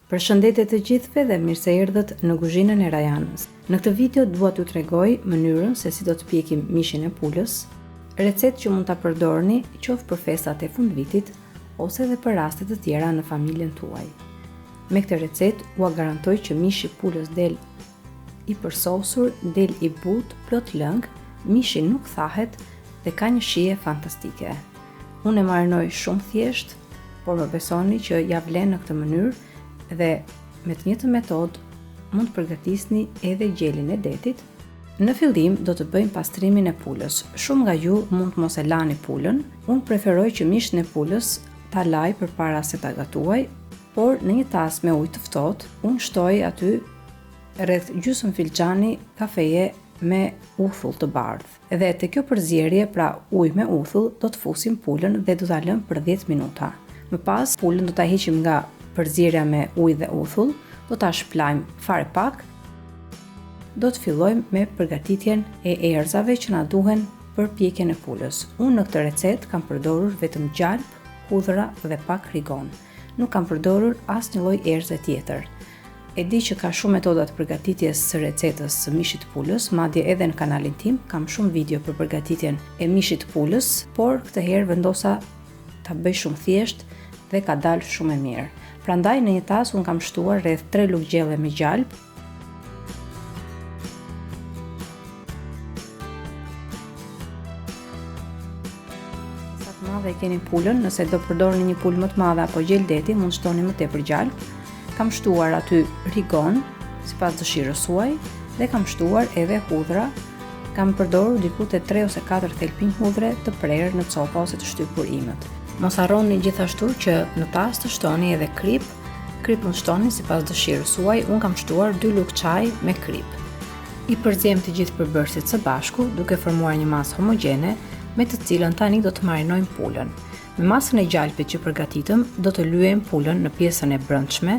Përshëndetje të gjithëve dhe mirë se erdhët në kuzhinën e Rajanës. Në këtë video dua t'ju tregoj mënyrën se si do të pjekim mishin e pulës, recetë që mund ta përdorni qoftë për festat e fundvitit ose edhe për raste të tjera në familjen tuaj. Me këtë recetë ua garantoj që mishi i pulës del i përsosur, del i butë, plot lëng, mishi nuk thahet dhe ka një shije fantastike. Unë e marinoj shumë thjesht, por më besoni që ja vlen në këtë mënyrë dhe me të njëjtën metodë mund të përgatisni edhe gjelin e detit. Në fillim do të bëjmë pastrimin e pulës. Shumë nga ju mund të mos e lani pulën. Unë preferoj që mishin e pulës ta laj përpara se ta gatuaj, por në një tas me ujë të ftohtë, unë shtoj aty rreth gjysmë filxhani kafeje me uthull të bardhë. Dhe te kjo përzierje, pra ujë me uthull, do të fusim pulën dhe do ta lëm për 10 minuta. Më pas pulën do ta heqim nga përzierja me ujë dhe uthull, do ta shplajmë fare pak. Do të fillojmë me përgatitjen e erëzave që na duhen për pjekjen e pulës. Unë në këtë recetë kam përdorur vetëm gjalp, hudhra dhe pak rigon. Nuk kam përdorur asnjë lloj erëze tjetër. E di që ka shumë metoda të përgatitjes së recetës së mishit të pulës, madje edhe në kanalin tim kam shumë video për përgatitjen e mishit të pulës, por këtë herë vendosa ta bëj shumë thjesht dhe ka dalë shumë e mirë. Prandaj në një tas unë kam shtuar rreth 3 lugë gjelle me gjalp. Sa të madhe e keni pulën, nëse do përdorni një pulë më të madhe apo gjel deti, mund shtoni më tepër gjalp. Kam shtuar aty rigon, sipas dëshirës suaj, dhe kam shtuar edhe hudhra. Kam përdorur diku te 3 ose 4 thelpinj hudhre të prerë në copa ose të shtypur imët. Mos harroni gjithashtu që në tas të shtoni edhe krip. Krip mund shtoni sipas dëshirës suaj. Unë kam shtuar 2 lugë çaj me krip. I përziejmë të gjithë përbërësit së bashku, duke formuar një masë homogjene, me të cilën tani do të marinojmë pulën. Me masën e gjalpit që përgatitëm, do të lyejmë pulën në pjesën e brendshme.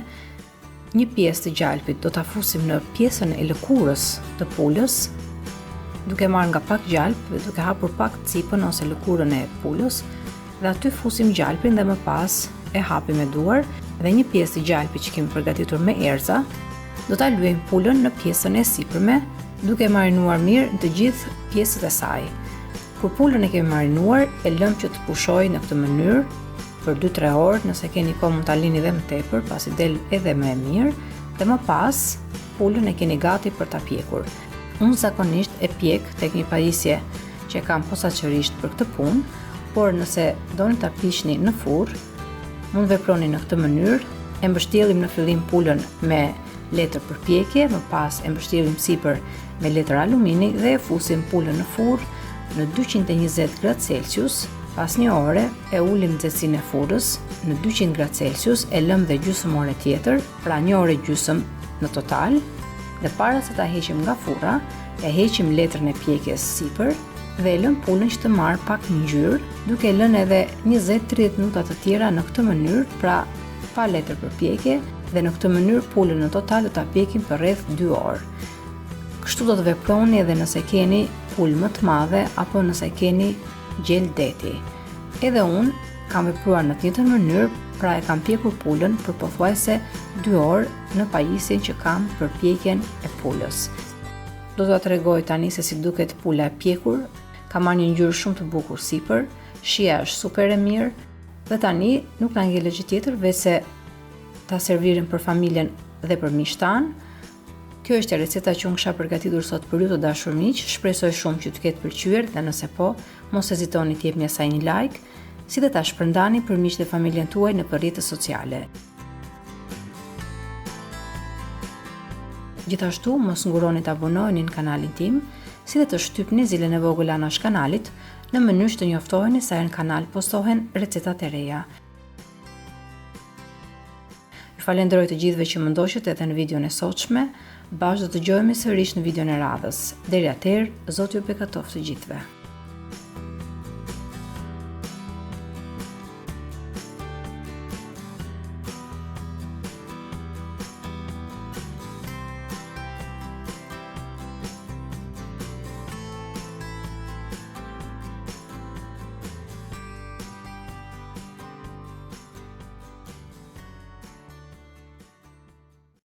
Një pjesë të gjalpit do ta fusim në pjesën e lëkurës të pulës, duke marrë nga pak gjalp dhe duke hapur pak cipën ose lëkurën e pulës, dhe aty fusim gjalpin dhe më pas e hapim me duar, dhe një pjesë të gjalpit që kemi përgatitur me erëza, do ta lyejmë pulën në pjesën e sipërme, duke marinuar mirë në të gjithë pjesët e saj. Kur pulën e kemi marinuar, e lëm që të pushojë në këtë mënyrë për 2-3 orë, nëse keni kohë mund ta lini edhe më tepër, pasi del edhe më e mirë, dhe më pas pulën e keni gati për ta pjekur. Unë zakonisht e pjek tek një pajisje që kam posaçërisht për këtë punë, por nëse doni ta piqni në furr, mund veproni në këtë mënyrë. E mbështjellim në fillim pulën me letër për pjekje, më pas e mbështjellim sipër me letër alumini dhe e fusim pulën në furr në 220 gradë Celsius. Pas një ore e ulim nxehtësinë e furrës në 200 gradë Celsius, e lëm dhe gjysmë ore tjetër, pra 1 orë gjysmë në total, dhe para se ta heqim nga furra, e heqim letrën e pjekjes sipër dhe e lëm pulën që të marrë pak ngjyrë, duke lënë edhe 20-30 minuta të tjera në këtë mënyrë, pra pa letër për pjekje, dhe në këtë mënyrë pulën në total do ta pjekim për rreth 2 orë. Kështu do të veproni edhe nëse keni pulë më të madhe apo nëse keni gjel deti. Edhe unë kam vepruar në të njëjtën mënyrë, pra e kam pjekur pulën për pothuajse 2 orë në pajisjen që kam për pjekjen e pulës. Do t'ua tregoj tani se si duket pula e pjekur. Ka marrë një ngjyrë shumë të bukur sipër, shija është super e mirë, dhe tani nuk na ngjelet gjë tjetër veçse ta servirim për familjen dhe për miqtan. Kjo është receta që unë kisha përgatitur sot për ju të dashur miq. Shpresoj shumë që t'ju ketë pëlqyer dhe nëse po, mos hezitoni të jepni asaj një like, si dhe ta shpërndani për miqtë dhe familjen tuaj në rrjetet sociale. Gjithashtu, mos nguroni të abonoheni në kanalin tim, si dhe të shtypni zilën e vogël anash kanalit, në mënyrë që të njoftoheni sa herë në kanal postohen recetat e reja. Ju falenderoj të gjithëve që më ndoqët edhe në videon e sotshme. Bashkë do të dëgjohemi sërish në videon e radhës. Deri atëherë, Zoti ju bekatoft të gjithëve.